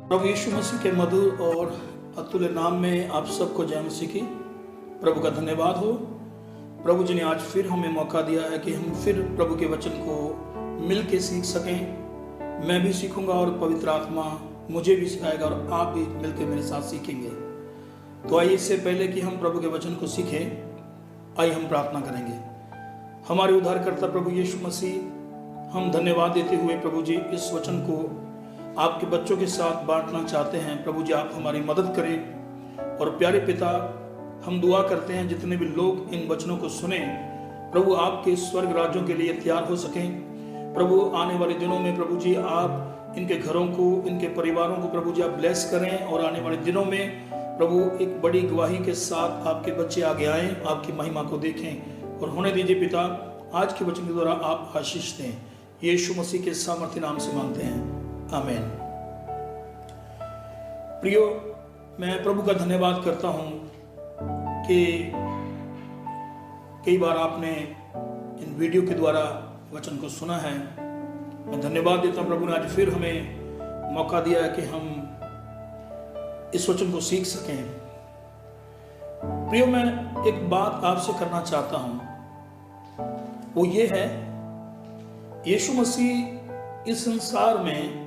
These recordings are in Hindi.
प्रभु यीशु मसीह के मधुर और अतुल्य नाम में आप सबको जय मसीह की। प्रभु का धन्यवाद हो। प्रभु जी ने आज फिर हमें मौका दिया है कि हम फिर प्रभु के वचन को मिल के सीख सकें। मैं भी सीखूंगा और पवित्र आत्मा मुझे भी सिखाएगा और आप भी मिलकर मेरे साथ सीखेंगे। तो आइए, इससे पहले कि हम प्रभु के वचन को सीखें, आइए हम प्रार्थना करेंगे। हमारे उद्धारकर्ता प्रभु यीशु मसीह, हम धन्यवाद देते हुए प्रभु जी इस वचन को आपके बच्चों के साथ बांटना चाहते हैं। प्रभु जी, आप हमारी मदद करें। और प्यारे पिता, हम दुआ करते हैं जितने भी लोग इन वचनों को सुने, प्रभु आपके स्वर्ग राज्यों के लिए तैयार हो सकें। प्रभु आने वाले दिनों में प्रभु जी आप इनके घरों को, इनके परिवारों को प्रभु जी आप ब्लेस करें। और आने वाले दिनों में प्रभु एक बड़ी गवाही के साथ आपके बच्चे आगे आएं, आपकी महिमा को देखें। और होने दीजिए पिता, आज के वचन के द्वारा आप आशीष दें। यीशु मसीह के सामर्थ्य नाम से मांगते हैं, आमीन। प्रियो, मैं प्रभु का धन्यवाद करता हूं कि कई बार आपने इन वीडियो के द्वारा वचन को सुना है। मैं धन्यवाद देता हूं, प्रभु ने आज फिर हमें मौका दिया है कि हम इस वचन को सीख सकें। प्रियो, मैं एक बात आपसे करना चाहता हूं, वो ये है, यीशु मसीह इस संसार में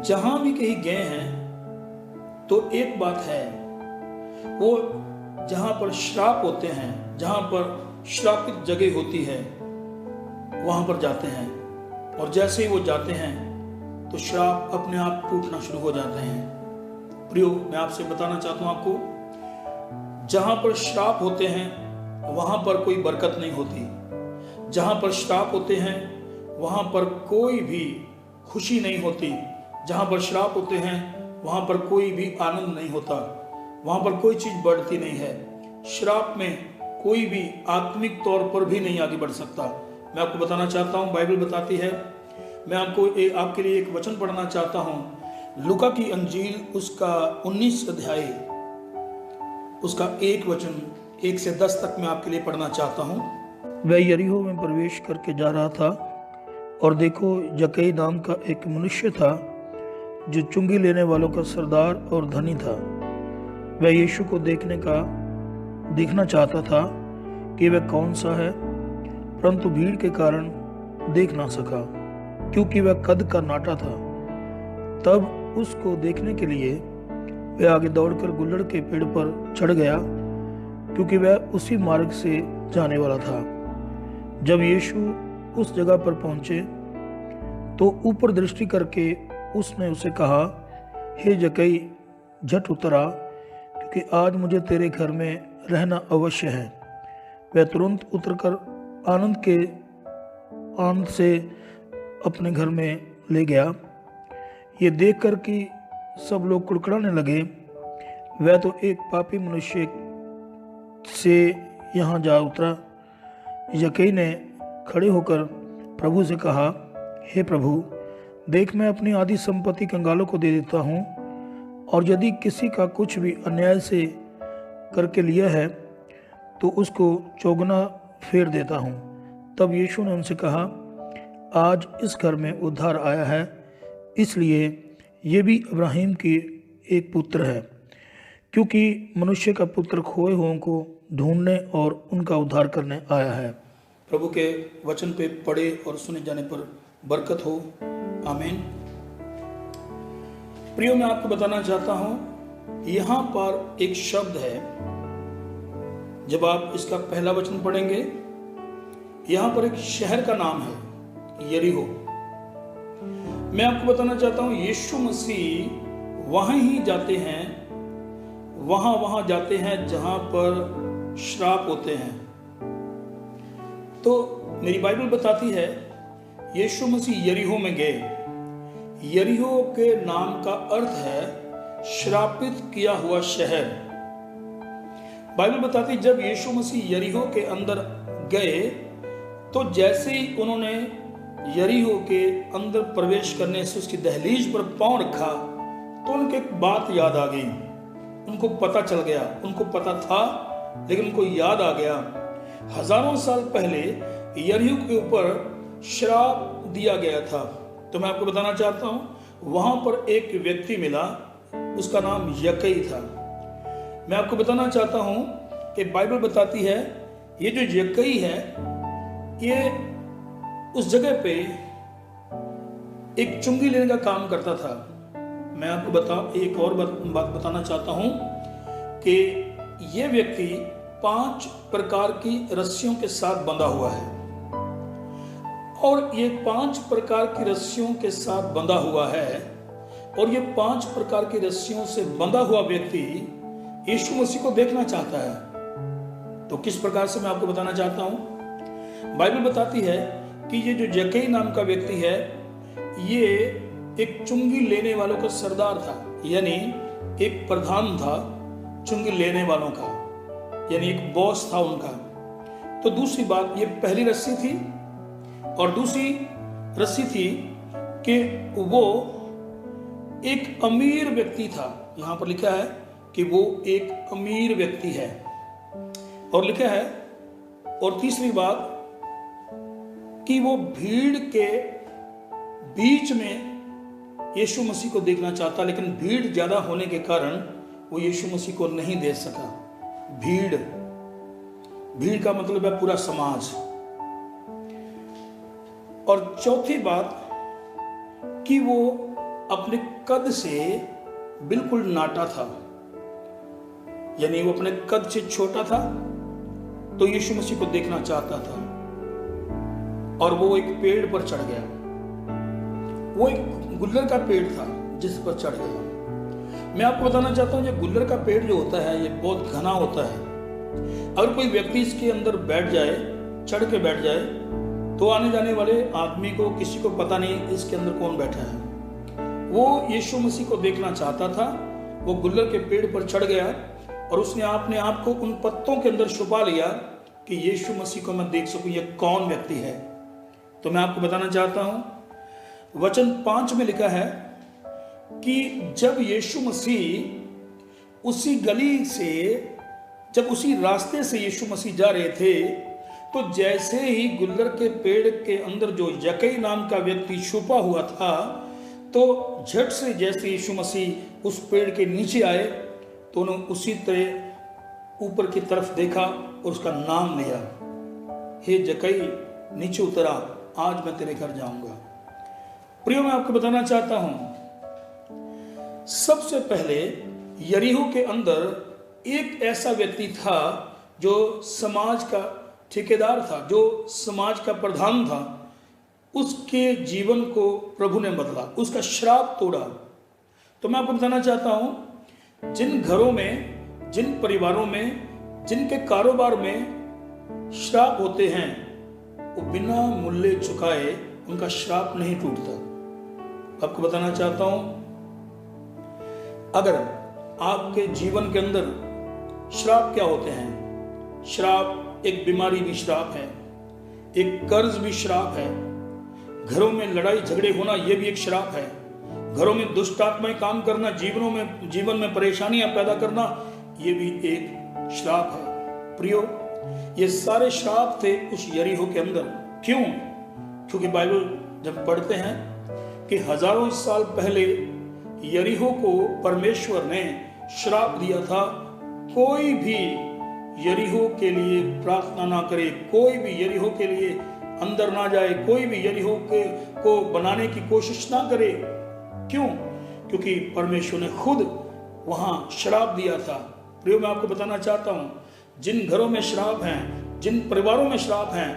जहां भी कहीं गए हैं तो एक बात है, वो जहां पर श्राप होते हैं, जहां पर श्रापित जगह होती है, वहां पर जाते हैं। और जैसे ही वो जाते हैं तो श्राप अपने आप टूटना शुरू हो जाते हैं। प्रियो, मैं आपसे बताना चाहता हूं आपको, जहां पर श्राप होते हैं वहां पर कोई बरकत नहीं होती। जहां पर श्राप होते हैं वहां पर कोई भी खुशी नहीं होती। जहां पर श्राप होते हैं वहां पर कोई भी आनंद नहीं होता। वहां पर कोई चीज बढ़ती नहीं है। श्राप में कोई भी आत्मिक तौर पर भी नहीं आगे बढ़ सकता। मैं आपको बताना चाहता हूं, बाइबल बताती है। मैं आपके लिए एक वचन पढ़ना चाहता हूं। लूका की अंजील उसका 19 अध्याय उसका एक वचन 1 से 10 तक मैं आपके लिए पढ़ना चाहता हूं। वह यरीहो में प्रवेश करके जा रहा था और देखो, जक्कई नाम का एक मनुष्य था जो चुंगी लेने वालों का सरदार और धनी था। वह यीशु को देखना चाहता था कि वह कौन सा है, परंतु भीड़ के कारण देख ना सका, क्योंकि वह कद का नाटा था। तब उसको देखने के लिए वह आगे दौड़कर गुल्लड़ के पेड़ पर चढ़ गया, क्योंकि वह उसी मार्ग से जाने वाला था। जब यीशु उस जगह पर पहुंचे तो ऊपर दृष्टि करके उसने उसे कहा, हे जक्कई, झट उतर आ, क्योंकि आज मुझे तेरे घर में रहना अवश्य है। वह तुरंत उतरकर आनंद से अपने घर में ले गया। ये देखकर कि सब लोग कुड़कुड़ाने लगे, वह तो एक पापी मनुष्य से यहाँ जा उतरा। जक्कई ने खड़े होकर प्रभु से कहा, हे प्रभु, देख, मैं अपनी आधी संपत्ति कंगालों को दे देता हूँ, और यदि किसी का कुछ भी अन्याय से करके लिया है तो उसको चौगुना फेर देता हूँ। तब यीशु ने उनसे कहा, आज इस घर में उद्धार आया है, इसलिए ये भी इब्राहिम की एक पुत्र है, क्योंकि मनुष्य का पुत्र खोए हुओं को ढूंढने और उनका उद्धार करने आया है। प्रभु के वचन पे पढ़े और सुने जाने पर बरकत हो, आमीन। प्रियो, मैं आपको बताना चाहता हूं, यहां पर एक शब्द है। जब आप इसका पहला वचन पढ़ेंगे, यहां पर एक शहर का नाम है, यरीहो। मैं आपको बताना चाहता हूं, यीशु मसीह वहां ही जाते हैं, वहां जाते हैं जहां पर श्राप होते हैं। तो मेरी बाइबल बताती है, यीशु मसीह यरीहो में गए। यरीहो के नाम का अर्थ है श्रापित किया हुआ शहर। बाइबल बताती, जब यीशु मसीह यरीहो के अंदर गए तो जैसे ही उन्होंने यरीहो के अंदर प्रवेश करने से उसकी दहलीज पर पांव रखा तो उनके एक बात याद आ गई। उनको पता चल गया, उनको पता था लेकिन उनको याद आ गया, हजारों साल पहले यरीहो के ऊपर श्राप दिया गया था। तो मैं आपको बताना चाहता हूं, वहां पर एक व्यक्ति मिला, उसका नाम यकई था। मैं आपको बताना चाहता हूं कि बाइबल बताती है ये जो यकई है ये उस जगह पे एक चुंगी लेने का काम करता था। मैं आपको एक और बात बताना चाहता हूं कि ये व्यक्ति 5 प्रकार की रस्सियों के साथ बंधा हुआ है, और ये 5 प्रकार की रस्सियों के साथ बंधा हुआ है, और ये 5 प्रकार की रस्सियों से बंधा हुआ व्यक्ति यीशु मसीह को देखना चाहता है। तो किस प्रकार से मैं आपको बताना चाहता हूं। बाइबल बताती है कि ये जो यकई नाम का व्यक्ति है ये एक चुंगी लेने वालों का सरदार था, यानी एक प्रधान था चुंगी लेने वालों का, यानी एक बॉस था उनका। तो दूसरी बात, ये पहली रस्सी थी, और दूसरी रस्सी थी कि वो एक अमीर व्यक्ति था। यहां पर लिखा है कि वो एक अमीर व्यक्ति है, और लिखा है, और तीसरी बात कि वो भीड़ के बीच में यीशु मसीह को देखना चाहता, लेकिन भीड़ ज्यादा होने के कारण वो यीशु मसीह को नहीं देख सका। भीड़ का मतलब है पूरा समाज। और चौथी बात कि वो अपने कद से बिल्कुल नाटा था, यानी वो अपने कद से छोटा था, तो यीशु मसीह को देखना चाहता था, और वो एक पेड़ पर चढ़ गया। वो एक गुल्लर का पेड़ था जिस पर चढ़ गया। मैं आपको बताना चाहता हूं, ये गुल्लर का पेड़ जो होता है ये बहुत घना होता है। अगर कोई व्यक्ति इसके अंदर बैठ जाए, चढ़ के बैठ जाए, तो आने जाने वाले आदमी को, किसी को पता नहीं इसके अंदर कौन बैठा है। वो यीशु मसीह को देखना चाहता था, वो गुल्लर के पेड़ पर चढ़ गया, और उसने अपने आप को उन पत्तों के अंदर छुपा लिया कि यीशु मसीह को मैं देख सकूं ये कौन व्यक्ति है। तो मैं आपको बताना चाहता हूं, वचन 5 में लिखा है कि जब यीशु मसीह उसी गली से, जब उसी रास्ते से यीशु मसीह जा रहे थे, तो जैसे ही गुल्लर के पेड़ के अंदर जो यकई नाम का व्यक्ति छुपा हुआ था, तो झट से जैसे यीशु मसीह उस पेड़ के नीचे आए, तो उन्होंने उसी तरह ऊपर की तरफ देखा और उसका नाम लिया, हे यकई नीचे उतरा, आज मैं तेरे घर जाऊंगा। प्रियो, मैं आपको बताना चाहता हूं, सबसे पहले यरीहो के अंदर एक ऐसा व्यक्ति था जो समाज का ठेकेदार था, जो समाज का प्रधान था। उसके जीवन को प्रभु ने बदला, उसका श्राप तोड़ा। तो मैं आपको बताना चाहता हूं, जिन घरों में, जिन परिवारों में, जिनके कारोबार में श्राप होते हैं, वो बिना मूल्य चुकाए उनका श्राप नहीं टूटता। आपको बताना चाहता हूं, अगर आपके जीवन के अंदर श्राप क्या होते हैं? श्राप एक बीमारी भी श्राप है, एक कर्ज भी श्राप है, घरों में लड़ाई झगड़े होना यह भी एक श्राप है, घरों में दुष्ट आत्माएं काम करना, जीवन में परेशानियां पैदा करना, यह भी एक श्राप है। प्रियो, ये सारे श्राप थे उस यरीहो के अंदर। क्यों? क्योंकि बाइबल जब पढ़ते हैं कि हजारों साल पहले यरीहो को परमेश्वर ने श्राप दिया था, कोई भी यरीहो के लिए प्रार्थना ना करे, कोई भी यरीहो के लिए अंदर ना जाए, कोई भी यरीहो को बनाने की कोशिश ना करे। क्यों? क्योंकि परमेश्वर ने खुद वहां श्राप दिया था। प्रियो, मैं आपको बताना चाहता हूं, जिन घरों में श्राप हैं, जिन परिवारों में श्राप हैं,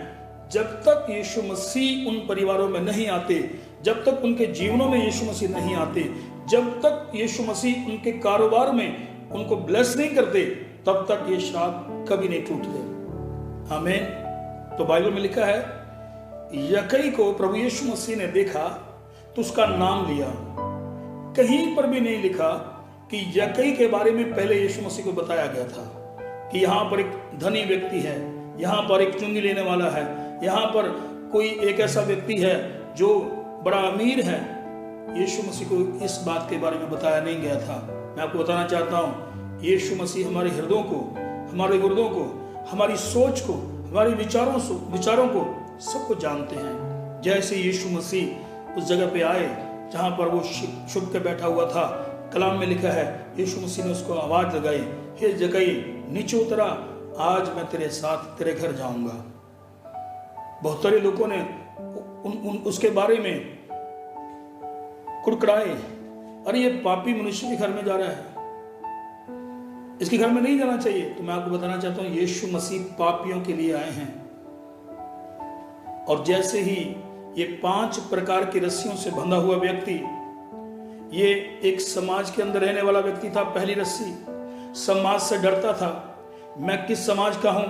जब तक यीशु मसीह उन परिवारों में नहीं आते, जब तक उनके जीवनों में यीशु मसीह नहीं आते, जब तक यीशु मसीह उनके कारोबार में उनको ब्लेस नहीं करते, तब तक ये श्राप कभी नहीं टूटते। आमीन। तो बाइबल में लिखा है, यकई को प्रभु यीशु मसीह ने देखा तो उसका नाम लिया। कहीं पर भी नहीं लिखा कि यकई के बारे में पहले यीशु मसीह को बताया गया था कि यहां पर एक धनी व्यक्ति है, यहां पर एक चुंगी लेने वाला है, यहां पर कोई एक ऐसा व्यक्ति है जो बड़ा अमीर है। यीशु मसीह को इस बात के बारे में बताया नहीं गया था। मैं आपको बताना चाहता हूं, यीशु मसीह हमारे हृदयों को, हमारे गुर्दों को, हमारी सोच को, हमारे विचारों को सबको जानते हैं। जैसे यीशु मसीह उस जगह पे आए, जहां पर वो छुप के बैठा हुआ था, कलाम में लिखा है यीशु मसीह ने उसको आवाज लगाई, हे जक्कई नीचे उतरा, आज मैं तेरे साथ तेरे घर जाऊंगा। बहुत सारे लोगों ने उसके बारे में कुड़कुड़ाए, अरे ये पापी मनुष्य के घर में जा रहा है, इसके घर में नहीं जाना चाहिए। तो मैं आपको बताना चाहता हूं यीशु मसीह पापियों के लिए आए हैं। और जैसे ही ये 5 प्रकार की रस्सियों से बंधा हुआ व्यक्ति, ये एक समाज के अंदर रहने वाला व्यक्ति था। पहली रस्सी, समाज से डरता था, मैं किस समाज का हूं,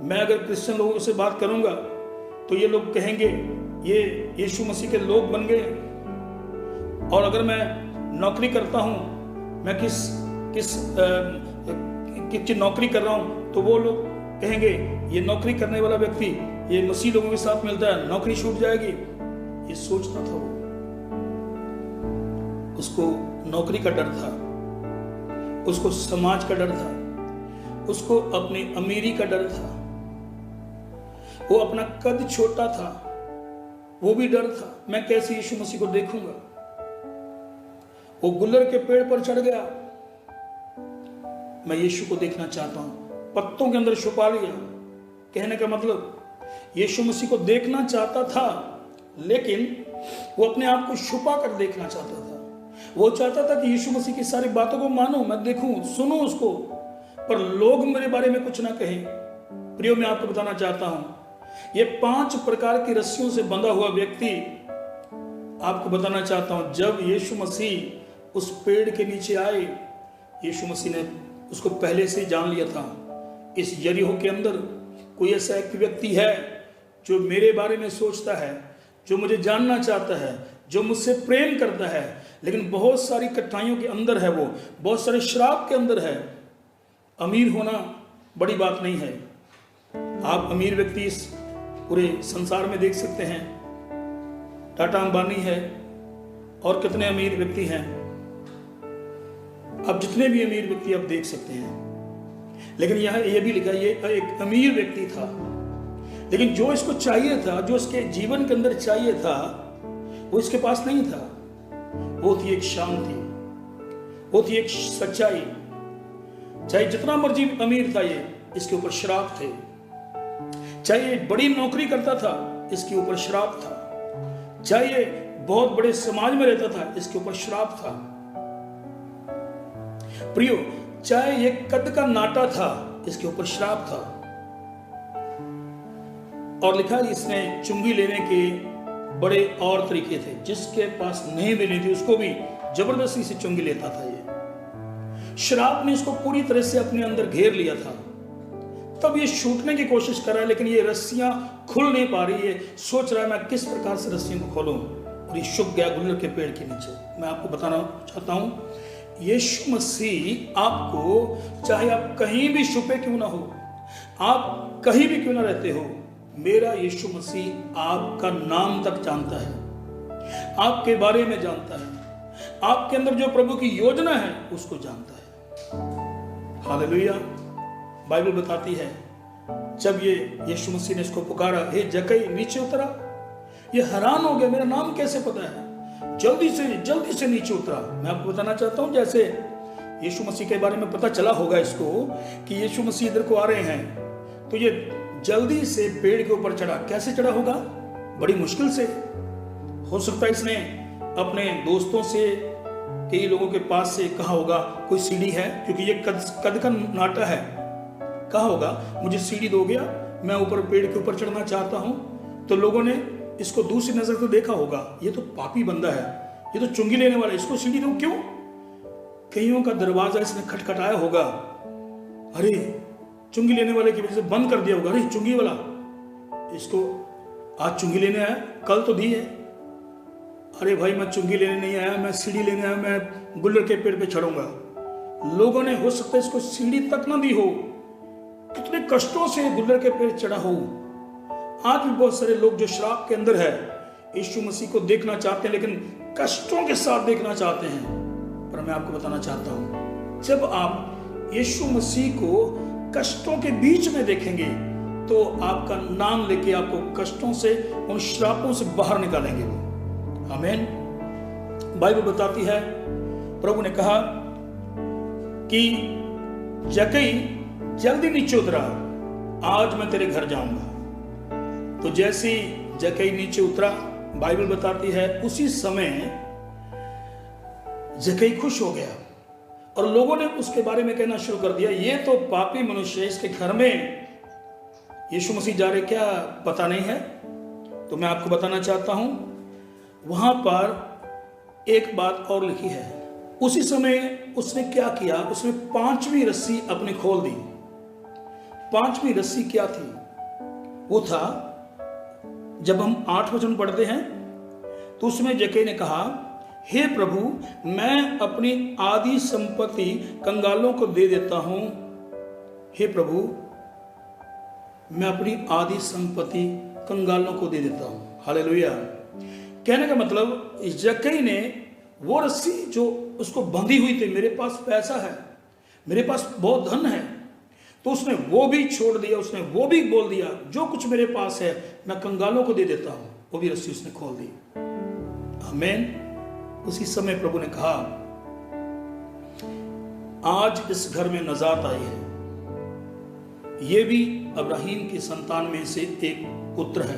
मैं अगर क्रिश्चियन लोगों से बात करूंगा तो ये लोग कहेंगे ये यीशु मसीह के लोग बन गए, और अगर मैं नौकरी करता हूं, मैं किस नौकरी कर रहा हूं तो वो लोग कहेंगे ये नौकरी करने वाला व्यक्ति ये मसीह लोगों के साथ मिलता है, नौकरी छूट जाएगी। ये सोचता था वो, उसको नौकरी का डर था, उसको समाज का डर था, उसको अपनी अमीरी का डर था, वो अपना कद छोटा था, वो भी डर था, मैं कैसे यीशु मसीह को देखूंगा। वो गुल्लर के पेड़ पर चढ़ गया, मैं यीशु को देखना चाहता हूं, पत्तों के अंदर छुपा लिया। कहने का मतलब यीशु मसीह को देखना चाहता था, लेकिन वो अपने आप को छुपा कर देखना चाहता था। वो चाहता था कि यीशु मसीह की सारी बातों को मानूं, मैं देखूं, सुनूं उसको, पर लोग मेरे बारे में कुछ ना कहें। प्रियो, मैं आपको बताना चाहता हूं, ये 5 प्रकार की रस्सियों से बंधा हुआ व्यक्ति, आपको बताना चाहता हूं, जब यीशु मसीह उस पेड़ के नीचे आए, यीशु मसीह ने उसको पहले से जान लिया था। इस यरीहो के अंदर कोई ऐसा एक व्यक्ति है जो मेरे बारे में सोचता है, जो मुझे जानना चाहता है, जो मुझसे प्रेम करता है, लेकिन बहुत सारी कठिनाइयों के अंदर है, वो बहुत सारे श्राप के अंदर है। अमीर होना बड़ी बात नहीं है। आप अमीर व्यक्ति इस पूरे संसार में देख सकते हैं, टाटा अंबानी है और कितने अमीर व्यक्ति हैं, अब जितने भी अमीर व्यक्ति आप देख सकते हैं। लेकिन यह भी लिखा, ये एक अमीर व्यक्ति था, लेकिन जो इसको चाहिए था, जो इसके जीवन के अंदर चाहिए था, वो इसके पास नहीं था। वो थी एक शांति, वो थी एक सच्चाई। चाहे जितना मर्जी अमीर था, ये इसके ऊपर श्राप थे। चाहे ये बड़ी नौकरी करता था, इसके ऊपर श्राप था। चाहे ये बहुत बड़े समाज में रहता था, इसके ऊपर श्राप था। प्रियो, चाहे ये कद का नाटा था, इसके ऊपर श्राप था। और लिखा इसने चुंगी लेने के बड़े और तरीके थे, जिसके पास नहीं मिली थी उसको भी जबरदस्ती से चुंगी लेता था। ये श्राप ने इसको पूरी तरह से अपने अंदर घेर लिया था। तब ये छूटने की कोशिश कर रहा है, लेकिन ये रस्सियां खुल नहीं पा रही है। सोच रहा है मैं किस प्रकार से रस्सियों को खोलूं, और ये छुप गया गुल्लर के पेड़ के नीचे। मैं आपको बताना चाहता हूं, यीशु मसीह आपको, चाहे आप कहीं भी छुपे क्यों ना हो, आप कहीं भी क्यों ना रहते हो, मेरा यीशु मसीह आपका नाम तक जानता है, आपके बारे में जानता है, आपके अंदर जो प्रभु की योजना है उसको जानता है। हालेलुया। बाइबल बताती है, जब ये यीशु मसीह ने इसको पुकारा, हे जक्कई नीचे उतरा, ये हैरान हो गया, मेरा नाम कैसे पता है, जल्दी से नीचे उतरा। मैं आपको बताना चाहता हूं, जैसे यीशु मसीह के बारे में पता चला होगा इसको कि यीशु मसीह इधर को आ रहे हैं, तो ये जल्दी से पेड़ के ऊपर चढ़ा। कैसे चढ़ा होगा? बड़ी मुश्किल से। हो सकता है इसने अपने दोस्तों से, कई लोगों के पास से कहा होगा कोई सीढ़ी है, क्योंकि ये कद का नाटा है, कहा होगा मुझे सीढ़ी दोगे, मैं ऊपर पेड़ के ऊपर चढ़ना चाहता हूं। तो लोगों ने इसको दूसरी नजर से देखा होगा, ये तो पापी बंदा है, ये तो चुंगी लेने वाला है, इसको सीढ़ी दो क्यों? कईयों का दरवाजा इसने खटखटाया होगा, अरे चुंगी लेने वाले की वजह से बंद कर दिया होगा, अरे चुंगी वाला इसको आज चुंगी लेने आया, कल तो दी है, अरे भाई मैं चुंगी लेने नहीं आया, मैं सीढ़ी लेने आया, मैं गुल्लर के पेड़ पे चढ़ूंगा। लोगों ने हो सकता है इसको सीढ़ी तक ना दी हो, कितने कष्टों से गुल्लर के पेड़ चढ़ा हो। आज भी बहुत सारे लोग जो श्राप के अंदर है, यीशु मसीह को देखना चाहते हैं, लेकिन कष्टों के साथ देखना चाहते हैं। पर मैं आपको बताना चाहता हूं, जब आप यीशु मसीह को कष्टों के बीच में देखेंगे, तो आपका नाम लेके आपको कष्टों से, उन श्रापों से बाहर निकालेंगे वो। आमीन। बाइबल बताती है प्रभु ने कहा कि जक्कई जल्दी नीचे उतरा, आज मैं तेरे घर जाऊंगा। तो जैसे ही जक्कई नीचे उतरा, बाइबल बताती है उसी समय जक्कई खुश हो गया और लोगों ने उसके बारे में कहना शुरू कर दिया, ये तो पापी मनुष्य है, इसके घर में यीशु मसीह जा रहे क्या पता नहीं है। तो मैं आपको बताना चाहता हूं, वहां पर एक बात और लिखी है। उसी समय उसने क्या किया, उसने 5वीं रस्सी अपनी खोल दी। 5वीं रस्सी क्या थी? वो था, जब हम 8 वचन पढ़ते हैं तो उसमें जक्कई ने कहा, हे प्रभु, मैं अपनी आधी संपत्ति कंगालों को दे देता हूं। हे प्रभु, मैं अपनी आधी संपत्ति कंगालों को दे देता हूं। हालेलुया। कहने का मतलब जक्कई ने वो रस्सी जो उसको बंधी हुई थी, मेरे पास पैसा है, मेरे पास बहुत धन है, तो उसने वो भी छोड़ दिया। उसने वो भी बोल दिया, जो कुछ मेरे पास है मैं कंगालों को दे देता हूं। वो भी रस्सी उसने खोल दी। आमीन। उसी समय प्रभु ने कहा, आज इस घर में नजात आई है। ये भी अब्राहीम की संतान में से एक पुत्र है।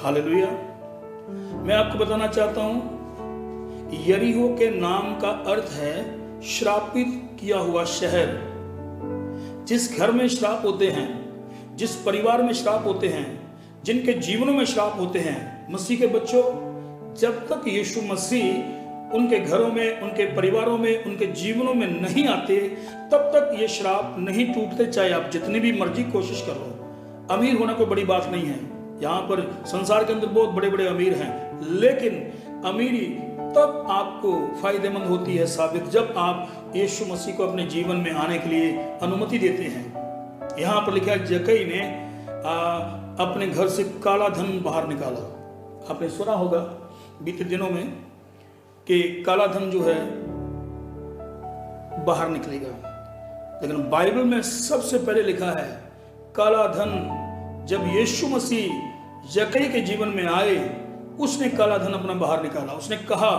हालेलुया। मैं आपको बताना चाहता हूं, यरीहो के नाम का अर्थ है श्रापित किया हुआ शहर। जिस घर में श्राप होते हैं, जिस परिवार में श्राप होते हैं, जिनके जीवनों में श्राप होते हैं, मसीह के बच्चों, जब तक यीशु मसीह उनके घरों में, उनके परिवारों में, उनके जीवनों में नहीं आते, तब तक ये श्राप नहीं टूटते, चाहे आप जितनी भी मर्जी कोशिश कर लो। अमीर होना कोई बड़ी बात नहीं है। यहाँ पर संसार के अंदर बहुत बड़े बड़े अमीर हैं, लेकिन अमीरी तब आपको फायदेमंद होती है साबित, जब आप यीशु मसीह को अपने जीवन में आने के लिए अनुमति देते हैं। यहाँ पर लिखा है, जक्कई ने अपने घर से काला धन बाहर निकाला। आपने सुना होगा बीते दिनों में कि काला धन जो है बाहर निकलेगा, लेकिन बाइबल में सबसे पहले लिखा है काला धन जब यीशु मसीह जक्कई के जीवन में आए, उसने काला धन अपना बाहर निकाला। उसने कहा,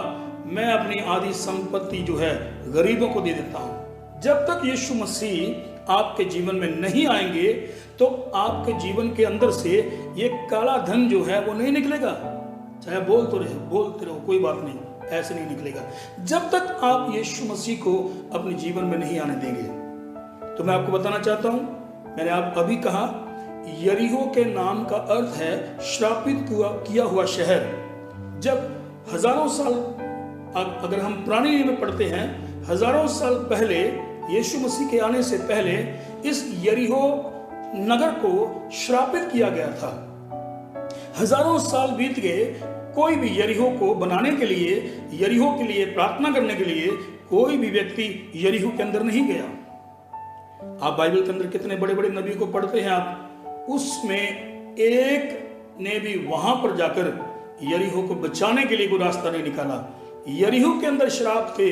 मैं अपनी आधी संपत्ति जो है गरीबों को दे देता हूं। जब तक यीशु मसीह आपके जीवन में नहीं आएंगे, तो आपके जीवन के अंदर से ये काला धन जो है वो नहीं निकलेगा। चाहे बोलते रहो, कोई बात नहीं, ऐसे नहीं निकलेगा जब तक आप यीशु मसीह को अपने जीवन में नहीं आने देंगे। तो मैं आपको बताना चाहता हूं, मैंने आप अभी कहा, यरीहो के नाम का अर्थ है श्रापित किया हुआ शहर। जब हजारों साल, अगर हम पुराने नियम में पढ़ते हैं, हजारों साल पहले, यीशु मसीह के आने से पहले, इस यरीहो नगर को श्रापित किया गया था। हजारों साल बीत गए, कोई भी यरीहो को बनाने के लिए, यरीहो के लिए प्रार्थना करने के लिए कोई भी व्यक्ति यरीहो के अंदर नहीं गया। आप बाइबल के अंदर कितने बड़े बड़े नबी को पढ़ते हैं आप, उसमें एक ने भी वहां पर जाकर यरीहो को बचाने के लिए कोई रास्ता नहीं निकाला। यरीहो के अंदर श्राप थे,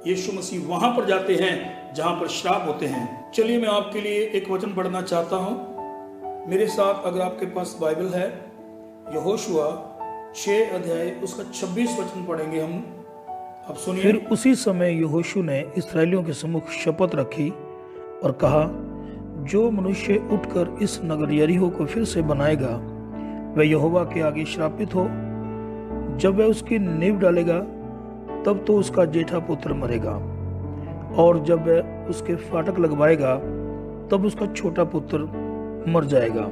यीशु मसीह वहां पर जाते हैं जहां पर श्राप होते हैं। चलिए मैं आपके लिए एक वचन पढ़ना चाहता हूं मेरे साथ, अगर आपके पास बाइबल है। यहोशुआ 6 अध्याय उसका 26 वचन पढ़ेंगे हम। अब सुनिए। फिर उसी समय यहोशू ने इस्राएलियों के सम्मुख शपथ रखी और कहा, जो मनुष्य उठकर इस नगर यरीहो को फिर से बनाएगा, वह यहोवा के आगे श्रापित हो। जब वह उसकी नींव डालेगा, तब तो उसका जेठा पुत्र मरेगा, और जब वह उसके फाटक लगवाएगा, तब उसका छोटा पुत्र मर जाएगा।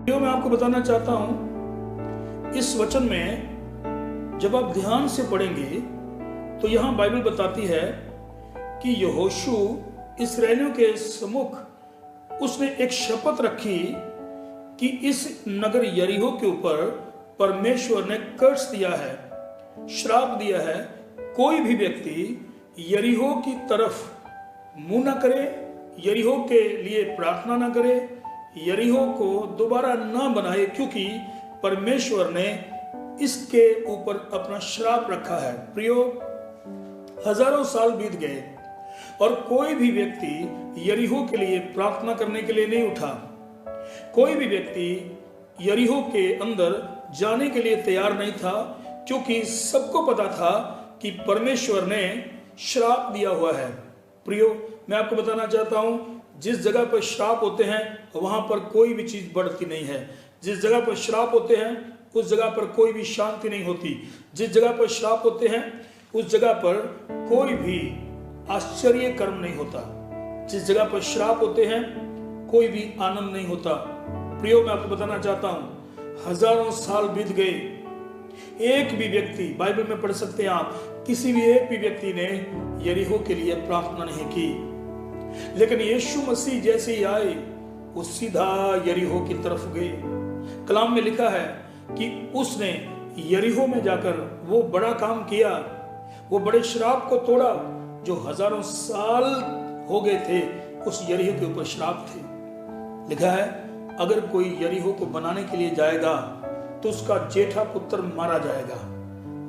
मैं आपको बताना चाहता हूं, इस वचन में जब आप ध्यान से पढ़ेंगे तो यहां बाइबल बताती है कि यहोशू इस्राएलियों के सम्मुख उसने एक शपथ रखी कि इस नगर यरीहो के ऊपर परमेश्वर ने कर्स दिया है, श्राप दिया है। कोई भी व्यक्ति यरीहो की तरफ मुंह न करे, यरीहो के लिए प्रार्थना न करे, यरीहो को दोबारा न बनाए, क्योंकि परमेश्वर ने इसके ऊपर अपना श्राप रखा है। प्रियो, हजारों साल बीत गए और कोई भी व्यक्ति यरीहो के लिए प्रार्थना करने के लिए नहीं उठा। कोई भी व्यक्ति यरीहो के अंदर जाने के लिए तैयार नहीं था, क्योंकि सबको पता था कि परमेश्वर ने श्राप दिया हुआ है। प्रियो, मैं आपको बताना चाहता हूं, जिस जगह पर श्राप होते हैं वहां पर कोई भी चीज बढ़ती नहीं है। जिस जगह पर श्राप होते हैं उस जगह पर कोई भी शांति नहीं होती। जिस जगह पर श्राप होते हैं उस जगह पर कोई भी आश्चर्य कर्म नहीं होता। जिस जगह पर श्राप होते हैं कोई भी आनंद नहीं होता। प्रियो, मैं आपको बताना चाहता हूं, हजारों साल बीत गए, एक भी व्यक्ति, बाइबल में पढ़ सकते हैं आप, किसी भी एक भी व्यक्ति ने यरीहो के लिए प्रार्थना नहीं की। लेकिन यीशु मसीह जैसे ही आए वो सीधा यरीहो की तरफ गए। कलाम में लिखा है कि उसने यरीहो में जाकर वो बड़ा काम किया, वो बड़े श्राप को तोड़ा जो हजारों साल हो गए थे उस यरीहो के ऊपर श्राप थे। लिखा है, अगर कोई यरीहो को बनाने के लिए जाएगा तो उसका जेठा पुत्र मारा जाएगा।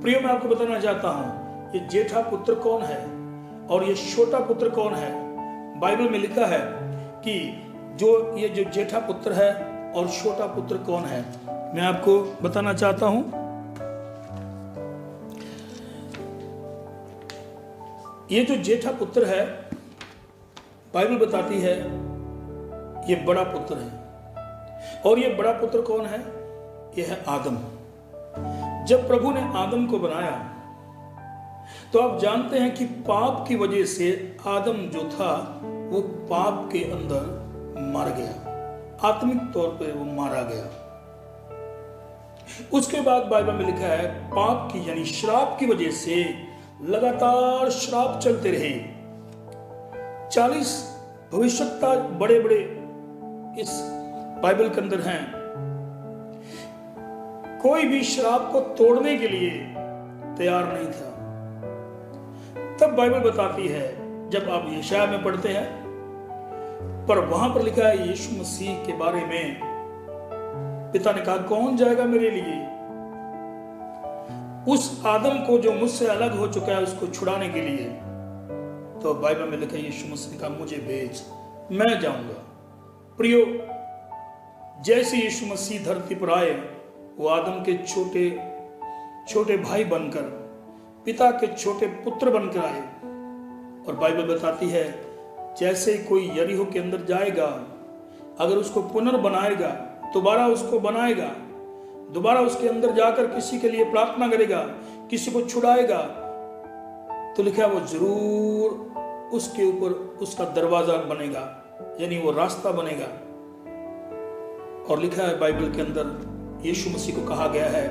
प्रियो, मैं आपको बताना चाहता हूं, ये जेठा पुत्र कौन है और ये छोटा पुत्र कौन है। बाइबल में लिखा है कि ये जो जेठा पुत्र है और छोटा पुत्र कौन है, मैं आपको बताना चाहता हूं। ये जो जेठा पुत्र है, बाइबल बताती है ये बड़ा पुत्र है। और ये बड़ा पुत्र कौन है? ये है आदम। जब प्रभु ने आदम को बनाया तो आप जानते हैं कि पाप की वजह से आदम जो था वो पाप के अंदर मर गया, आत्मिक तौर पर वो मारा गया। उसके बाद बाइबल में लिखा है, पाप की यानी श्राप की वजह से लगातार श्राप चलते रहे। 40 भविष्यवक्ता बड़े बड़े इस बाइबल के अंदर हैं। कोई भी श्राप को तोड़ने के लिए तैयार नहीं था। तब बाइबल बताती है, जब आप यशाया में पढ़ते हैं, पर वहां पर लिखा है यीशु मसीह के बारे में, पिता ने कहा कौन जाएगा मेरे लिए? उस आदम को जो मुझसे अलग हो चुका है उसको छुड़ाने के लिए। तो बाइबल में लिखा है यीशु मसीह ने कहा मुझे भेज, मैं जाऊंगा। प्रियो, जैसे यीशु मसीह धरती पर आए वो आदम के छोटे छोटे भाई बनकर, पिता के छोटे पुत्र बनकर आए। और बाइबल बताती है जैसे कोई यरीहो के अंदर जाएगा, अगर उसको पुनर्बनाएगा, दोबारा उसको बनाएगा, दोबारा उसके अंदर जाकर किसी के लिए प्रार्थना करेगा, किसी को छुड़ाएगा, तो लिखा है वो जरूर उसके ऊपर उसका दरवाजा बनेगा, यानी वो रास्ता बनेगा। और लिखा है बाइबल के अंदर, यीशु मसीह को कहा गया है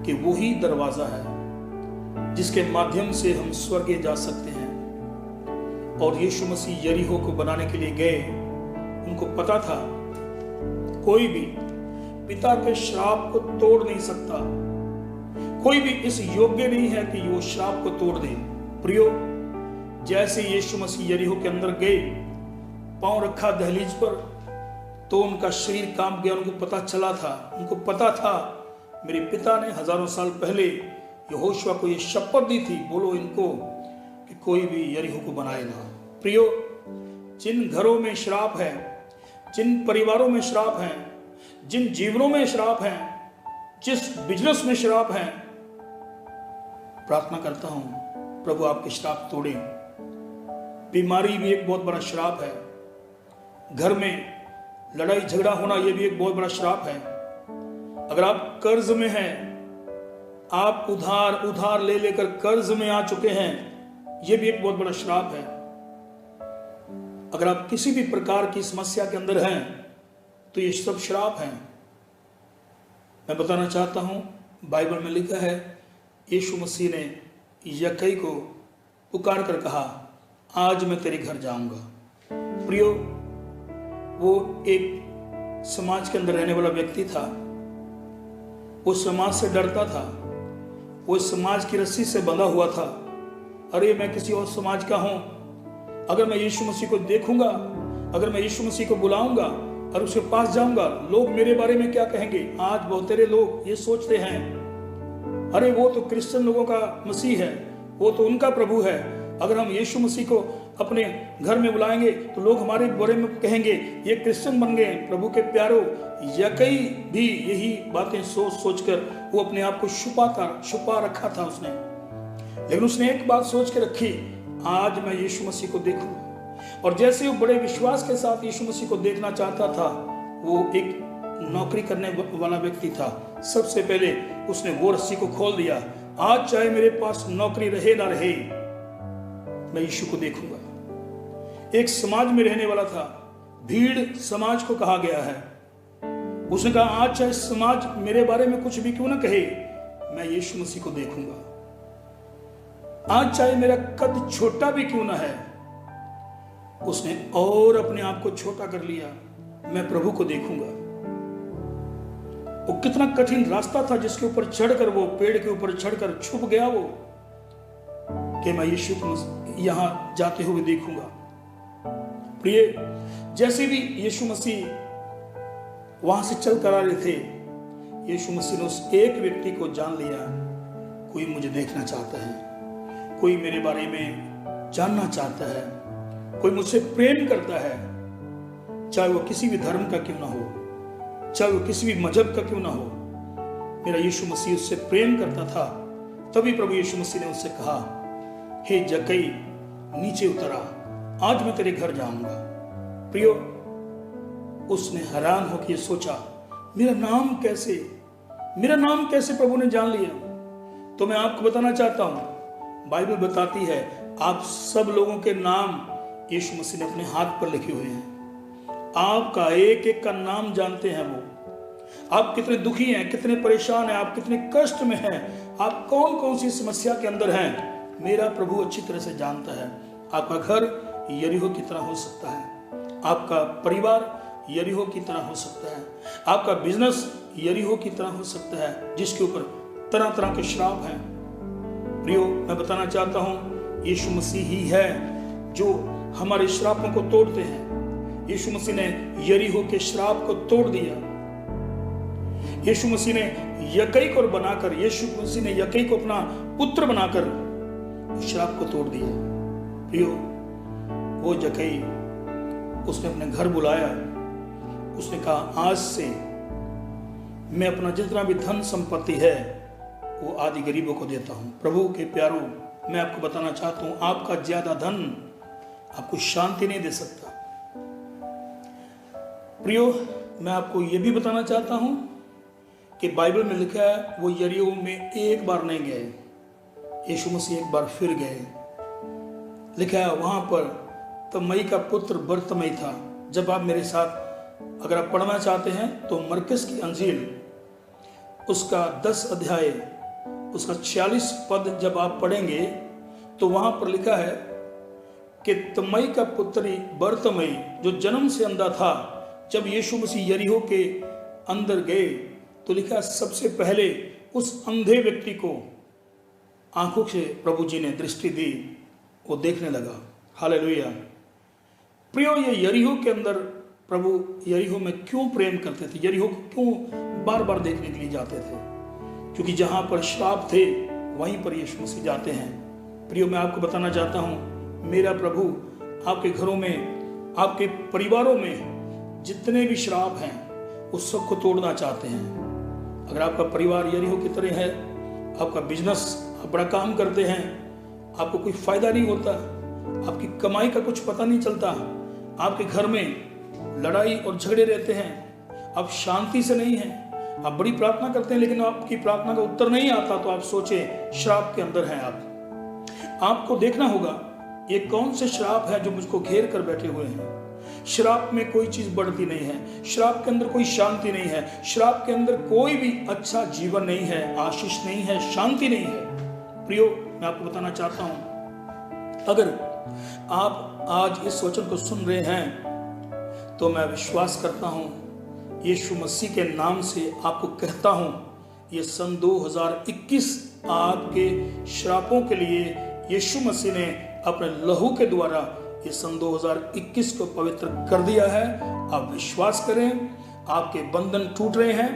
कि वो ही दरवाजा है जिसके माध्यम से हम स्वर्ग जा सकते हैं। और यीशु मसीह यरीहो को बनाने के लिए गए। उनको पता था कोई भी पिता के श्राप को तोड़ नहीं सकता, कोई भी इस योग्य नहीं है कि वो श्राप को तोड़ दे। प्रियो, जैसे यीशु मसीह यरीहो के अंदर गए, पांव रखा दहलीज पर, तो उनका शरीर कांप गया। उनको पता चला था, उनको पता था मेरे पिता ने हजारों साल पहले यहोशुआ को ये शपथ दी थी, बोलो इनको कि कोई भी यरीहो को बनाए ना। प्रियो, जिन घरों में श्राप है, जिन परिवारों में श्राप है, जिन जीवनों में श्राप है, जिस बिजनेस में श्राप है, प्रार्थना करता हूं प्रभु आपके श्राप तोड़े। बीमारी भी एक बहुत बड़ा श्राप है। घर में लड़ाई झगड़ा होना यह भी एक बहुत बड़ा श्राप है। अगर आप कर्ज में हैं, आप उधार ले लेकर कर्ज में आ चुके हैं, यह भी एक बहुत बड़ा श्राप है। अगर आप किसी भी प्रकार की समस्या के अंदर हैं तो ये सब श्राप हैं। मैं बताना चाहता हूं, बाइबल में लिखा है यीशु मसीह ने यक्कई को पुकार कर कहा आज मैं तेरे घर जाऊंगा। प्रियो, वो एक समाज के अंदर रहने वाला व्यक्ति था, वो समाज से डरता था, वो समाज की रस्सी से बंधा हुआ था। अरे मैं किसी और समाज का हूं, अगर मैं यीशु मसीह को देखूंगा, अगर मैं यीशु मसीह को बुलाऊंगा और उसके पास जाऊंगा, लोग मेरे बारे में क्या कहेंगे। आज बहुत सारे लोग ये सोचते हैं, अरे वो तो क्रिश्चियन लोगों का मसीह है, वो तो उनका प्रभु है, अगर हम यीशु मसीह को अपने घर में बुलाएंगे तो लोग हमारे बारे में कहेंगे ये क्रिश्चियन बन गए। प्रभु के प्यारो, यकई भी यही बातें सोच सोचकर वो अपने आप को छुपा रखा था उसने, लेकिन उसने एक बात सोच के रखी, आज मैं यीशु मसीह को देखूंगा। और जैसे वो बड़े विश्वास के साथ यीशु मसीह को देखना चाहता था, वो एक नौकरी करने वाला व्यक्ति था, सबसे पहले उसने वो रस्सी को खोल दिया, आज चाहे मेरे पास नौकरी रहे ना रहे, मैं यीशु को देखूंगा। एक समाज में रहने वाला था, भीड़ समाज को कहा गया है। उसने कहा आज चाहे समाज मेरे बारे में कुछ भी क्यों ना कहे, मैं यीशु मसीह को देखूंगा। आज चाहे मेरा कद छोटा भी क्यों ना है, उसने और अपने आप को छोटा कर लिया, मैं प्रभु को देखूंगा। वो कितना कठिन रास्ता था जिसके ऊपर चढ़कर, वो पेड़ के ऊपर चढ़कर छुप गया वो, कि मैं यीशु को यहां जाते हुए देखूंगा। प्रिय, जैसे भी यीशु मसीह वहां से चल कर आ रहे थे, यीशु मसीह ने उस एक व्यक्ति को जान लिया, कोई मुझे देखना चाहता है, कोई मेरे बारे में जानना चाहता है, कोई मुझसे प्रेम करता है, चाहे वो किसी भी धर्म का क्यों ना हो, चाहे वो किसी भी मजहब का क्यों ना हो, मेरा यीशु मसीह उससे प्रेम करता था। तभी प्रभु यीशु मसीह ने उससे कहा, हे जक्कई नीचे उतर आ, आज मैं तेरे घर जाऊंगा। प्रियो, उसने हैरान होकर ये सोचा, मेरा नाम कैसे प्रभु ने जान लिया। तो मैं आपको बताना चाहता हूं, बाइबल बताती है आप सब लोगों के नाम यीशु मसीह ने अपने हाथ पर लिखे हुए हैं। आपका एक एक का नाम जानते हैं वो। आप कितने दुखी हैं, कितने परेशान हैं, आप कितने कष्ट में हैं, आप कौन कौन सी समस्या के अंदर हैं, मेरा प्रभु अच्छी तरह से जानता है। आपका घर यरीहो की तरह हो सकता है, आपका परिवार यरीहो की तरह हो सकता है, आपका बिजनेस यरीहो की तरह हो सकता है, जिसके ऊपर तरह तरह के श्राप हैं। प्रियो, मैं बताना चाहता हूं, यीशु मसीह ही है जो हमारे श्रापों को तोड़ते हैं। यीशु मसीह ने यरीहो के श्राप को तोड़ दिया। यीशु मसीह ने यक्कई को बनाकर, यीशु मसीह ने यक्कई को अपना पुत्र बनाकर श्राप को तोड़ दिया। प्रियो, वो यक्कई उसने अपने घर बुलाया, उसने कहा आज से मैं अपना जितना भी धन संपत्ति है वो आदि गरीबों को देता हूं। प्रभु के प्यारों, मैं आपको बताना चाहता हूं, आपका ज्यादा धन आपको शांति नहीं दे सकता। प्रियो, मैं आपको यह भी बताना चाहता हूं कि बाइबल में लिखा है वो यरीहो में एक बार नहीं गए, यीशु मसीह एक बार फिर गए। लिखा है वहां पर तमई का पुत्र बरतमई था। जब आप मेरे साथ अगर आप पढ़ना चाहते हैं तो मरकुस की अंजील उसका 10 अध्याय उसका 46 पद जब आप पढ़ेंगे तो वहां पर लिखा है कि तमई का पुत्री बरतमई जो जन्म से अंधा था, जब यीशु मसीह यरीहो के अंदर गए तो लिखा सबसे पहले उस अंधे व्यक्ति को आंखों से प्रभु जी ने दृष्टि दी, वो देखने लगा। हालेलुया। प्रियो, ये यरीहो के अंदर प्रभु यरीहो में क्यों प्रेम करते थे, यरीहो को क्यों बार बार देखने के लिए जाते थे? क्योंकि जहां पर श्राप थे वहीं पर यीशु मसीह जाते हैं। प्रियो, मैं आपको बताना चाहता हूं, मेरा प्रभु आपके घरों में, आपके परिवारों में जितने भी श्राप हैं उस सबको तोड़ना चाहते हैं। अगर आपका परिवार यरीहो की तरह है, आपका बिजनेस, आप बड़ा काम करते हैं, आपको कोई फायदा नहीं होता, आपकी कमाई का कुछ पता नहीं चलता, आपके घर में लड़ाई और झगड़े रहते हैं, आप शांति से नहीं हैं, आप बड़ी प्रार्थना करते हैं लेकिन आपकी प्रार्थना का उत्तर नहीं आता, तो आप सोचे श्राप के अंदर हैं आप। आपको देखना होगा ये कौन से श्राप है जो मुझको घेर कर बैठे हुए हैं। श्राप में कोई चीज बढ़ती नहीं है, श्राप के अंदर कोई शांति नहीं है, श्राप के अंदर कोई भी अच्छा जीवन नहीं है, आशीष नहीं है, शांति नहीं है। प्रियो, मैं आपको बताना चाहता हूं, अगर आप आज इस वचन को सुन रहे हैं तो मैं विश्वास करता हूं, यीशु मसीह के नाम से आपको कहता हूं, ये सन 2021 आपके श्रापों के लिए यीशु मसीह ने अपने लहू के द्वारा ये सन 2021 को पवित्र कर दिया है। आप विश्वास करें, आपके बंधन टूट रहे हैं,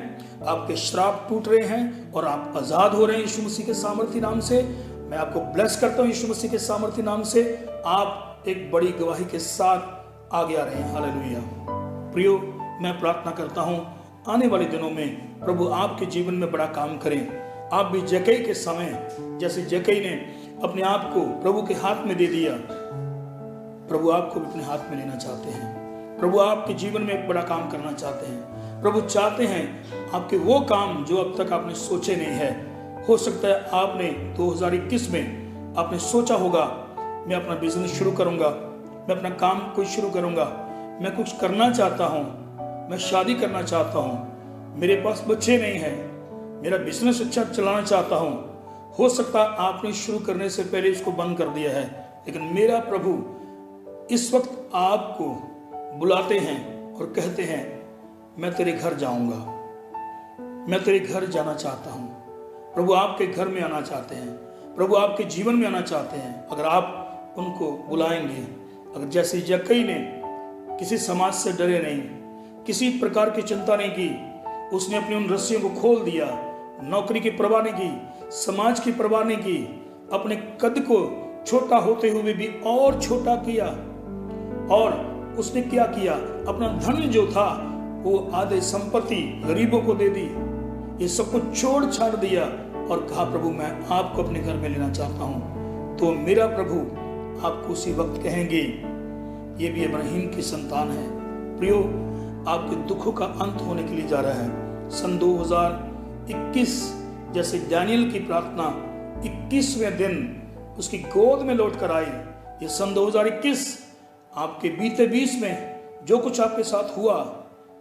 आपके श्राप टूट रहे हैं और आप आजाद हो रहे हैं यीशु मसीह के सामर्थी नाम से। मैं आपको ब्लेस करता हूं यीशु मसीह के सामर्थी नाम से। आप एक बड़ी गवाही के साथ आगे आ रहे हैं। हालेलुया। प्रियो, मैं प्रार्थना करता हूं आने वाले दिनों में प्रभु आपके जीवन में बड़ा काम करें। आप भी जक्कई के समय, जैसे जक्कई ने अपने आप को प्रभु के हाथ में दे दिया, प्रभु आपको भी अपने हाथ में लेना चाहते हैं। प्रभु आपके जीवन में एक बड़ा काम करना चाहते हैं। प्रभु चाहते हैं आपके वो काम जो अब तक आपने सोचे नहीं है। हो सकता है आपने 2021 में आपने सोचा होगा, मैं अपना बिजनेस शुरू करूंगा, मैं अपना काम कुछ शुरू करूंगा, मैं कुछ करना चाहता हूं, मैं शादी करना चाहता हूं, मेरे पास बच्चे नहीं हैं, मेरा बिजनेस अच्छा चलाना चाहता हूं। हो सकता है आपने शुरू करने से पहले इसको बंद कर दिया है, लेकिन मेरा प्रभु इस वक्त आपको बुलाते हैं और कहते हैं, मैं तेरे घर जाऊंगा, मैं तेरे घर जाना चाहता हूं। प्रभु आपके घर में आना चाहते हैं, प्रभु आपके जीवन में आना चाहते हैं। अगर आप उनको बुलाएंगे, अगर जैसे जक्कई ने किसी समाज से डरे नहीं, किसी प्रकार की चिंता नहीं की, उसने अपनी उन रस्सियों को खोल दिया, नौकरी की परवाह नहीं की, समाज की परवाह नहीं की, अपने कद को छोटा होते हुए भी और छोटा किया। और उसने क्या किया, अपना धन जो था वो आधे संपत्ति गरीबों को दे दी, ये सब कुछ छोड़ छाड़ दिया और कहा, प्रभु मैं आपको अपने घर में लेना चाहता हूं। तो मेरा प्रभु आपको उसी वक्त कहेंगे, ये भी इब्राहिम की संतान है। प्रियो, आपके दुखों का अंत होने के लिए जा रहा है। सन 2021 जैसे दानियल की प्रार्थना 21वें दिन उसकी गोद में लौट कर आई, ये सन 2021 आपके बीते 20 में जो कुछ आपके साथ हुआ,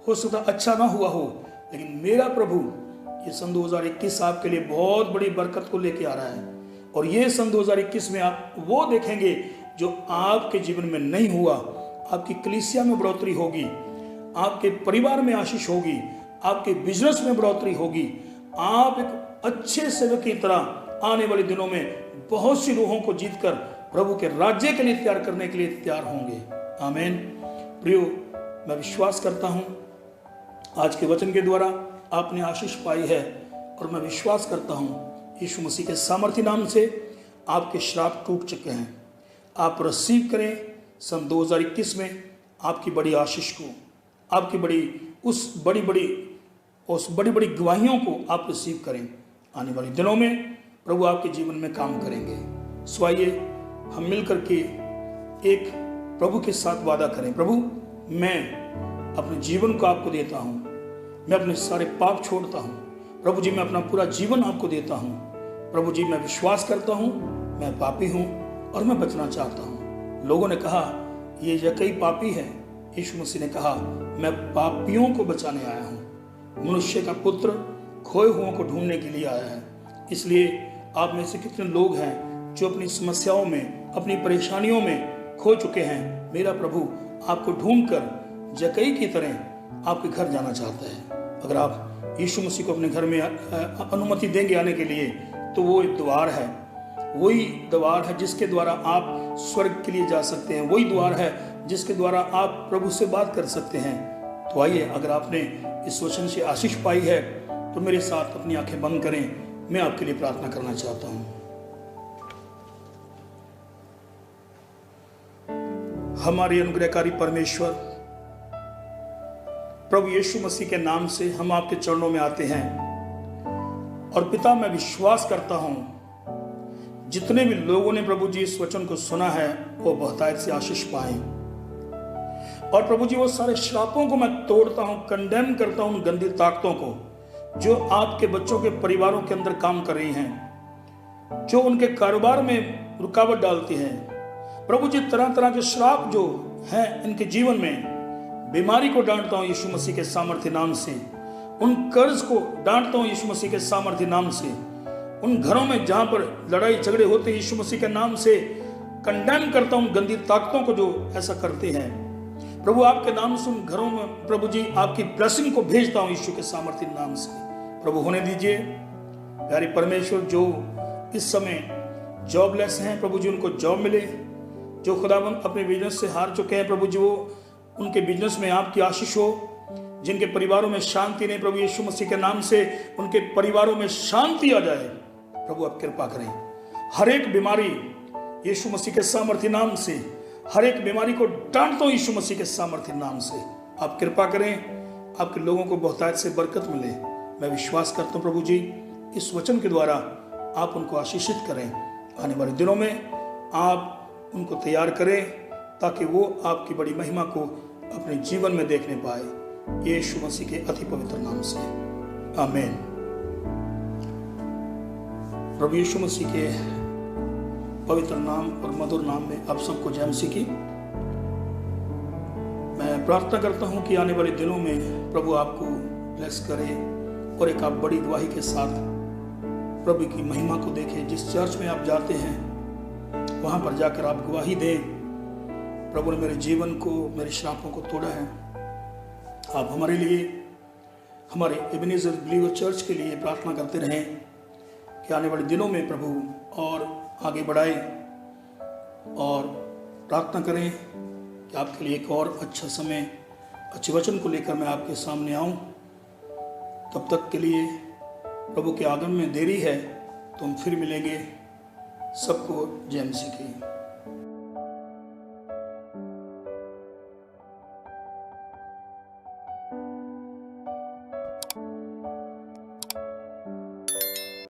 हो सकता अच्छा ना हुआ हो, लेकिन मेरा प्रभु ये सन 2021 आपके लिए बहुत बड़ी बरकत को लेके आ रहा है। और ये सन 2021 में आप वो देखेंगे जो आपके जीवन में नहीं हुआ। आपकी कलीसिया में बढ़ोतरी होगी, आपके परिवार में आशीष होगी, आपके बिजनेस में बढ़ोतरी होगी। आप एक अच्छे सेवक की तरह आने वाले दिनों में बहुत सी रूहों को जीतकर प्रभु के राज्य के लिए तैयार करने के लिए तैयार होंगे। आमीन। प्रियो, मैं विश्वास करता हूं आज के वचन के द्वारा आपने आशीष पाई है, और मैं विश्वास करता हूं यीशु मसीह के सामर्थी नाम से आपके श्राप टूट चुके हैं। आप रिसीव करें सन 2021 में आपकी बड़ी आशीष को, आपकी बड़ी बड़ी गवाहियों को आप रिसीव करें। आने वाले दिनों में प्रभु आपके जीवन में काम करेंगे। सो आइए हम मिलकर के एक प्रभु के साथ वादा करें, प्रभु मैं अपने जीवन को आपको देता हूं, मैं अपने सारे पाप छोड़ता हूं। प्रभु जी, मैं अपना पूरा जीवन आपको देता हूं। प्रभु जी, मैं विश्वास करता हूं मैं पापी हूं और मैं बचना चाहता हूं। लोगों ने कहा ये जक्कई पापी है, यीशु मसीह ने कहा मैं पापियों को बचाने आया हूं। मनुष्य का पुत्र खोए हुओं को ढूंढने के लिए आया है। इसलिए आप में से कितने लोग हैं जो अपनी समस्याओं में, अपनी परेशानियों में खो चुके हैं। मेरा प्रभु आपको ढूंढकर जक्कई की तरह आपके घर जाना चाहता है। अगर आप यीशु मसीह को अपने घर में अनुमति देंगे आने के लिए, तो वो एक द्वार है, वही द्वार है जिसके द्वारा आप स्वर्ग के लिए जा सकते हैं, वही द्वार है जिसके द्वारा आप प्रभु से बात कर सकते हैं। तो आइए, अगर आपने इस वचन से आशीष पाई है तो मेरे साथ अपनी आंखें बंद करें। मैं आपके लिए प्रार्थना करना चाहता हूं। हमारे अनुग्रहकारी परमेश्वर, प्रभु यीशु मसीह के नाम से हम आपके चरणों में आते हैं। और पिता, मैं विश्वास करता हूं जितने भी लोगों ने प्रभु जी इस वचन को सुना है वो बहुतायत से आशीष पाए। और प्रभु जी, वो सारे श्रापों को मैं तोड़ता हूं, कंडेम करता हूं, गंदी ताकतों को जो आपके बच्चों के परिवारों के अंदर काम कर रही हैं, जो उनके कारोबार में रुकावट डालती हैं। प्रभु जी, तरह तरह के श्राप जो हैं इनके जीवन में, बीमारी को डांटता हूं यीशु मसीह के सामर्थ्य नाम से। उन कर्ज को डांटता हूं यीशु मसीह के सामर्थ्य नाम से। उन घरों में जहां पर लड़ाई झगड़े होते यीशु मसीह के नाम से कंडेम करता हूं गंदी ताकतों को जो ऐसा करते हैं। प्रभु, आपके नाम से उन घरों में प्रभु जी आपकी ब्लेसिंग को भेजता हूं यीशु के सामर्थ्य नाम से। प्रभु, होने दीजिए प्यारे परमेश्वर, जो इस समय जॉबलेस हैं प्रभु जी उनको जॉब मिले। जो खुदावंद अपने बिजनेस से हार चुके हैं प्रभु जी, वो उनके बिजनेस में आपकी आशीष हो। जिनके परिवारों में शांति नहीं, प्रभु यीशु मसीह के नाम से उनके परिवारों में शांति आ जाए। प्रभु, आप कृपा करें। हर एक बीमारी यीशु मसीह के सामर्थ्य नाम से, हर एक बीमारी को डांटता हूं यीशु मसीह के सामर्थ्य नाम से। आप कृपा करें, आपके लोगों को बहुतायत से बरकत मिले। मैं विश्वास करता हूं प्रभु जी, इस वचन के द्वारा आप उनको आशीषित करें। आने वाले दिनों में आप उनको तैयार करें ताकि वो आपकी बड़ी महिमा को अपने जीवन में देखने पाए। यीशु मसीह के अति पवित्र नाम से आमीन। प्रभु यीशु मसीह के पवित्र नाम और मधुर नाम में आप सबको जय मसीह की। मैं प्रार्थना करता हूं कि आने वाले दिनों में प्रभु आपको ब्लेस करे और एक आप बड़ी गवाही के साथ प्रभु की महिमा को देखें। जिस चर्च में आप जाते हैं वहां पर जाकर आप गवाही दें, प्रभु ने मेरे जीवन को, मेरे श्रापों को तोड़ा है। आप हमारे लिए, हमारे एबेनेज़र बिलीवर चर्च के लिए प्रार्थना करते रहें कि आने वाले दिनों में प्रभु और आगे बढ़ाए, और प्रार्थना करें कि आपके लिए एक और अच्छा समय, अच्छे वचन को लेकर मैं आपके सामने आऊं। तब तक के लिए प्रभु के आगमन में देरी है तो हम फिर मिलेंगे। सबको जय मसीह की।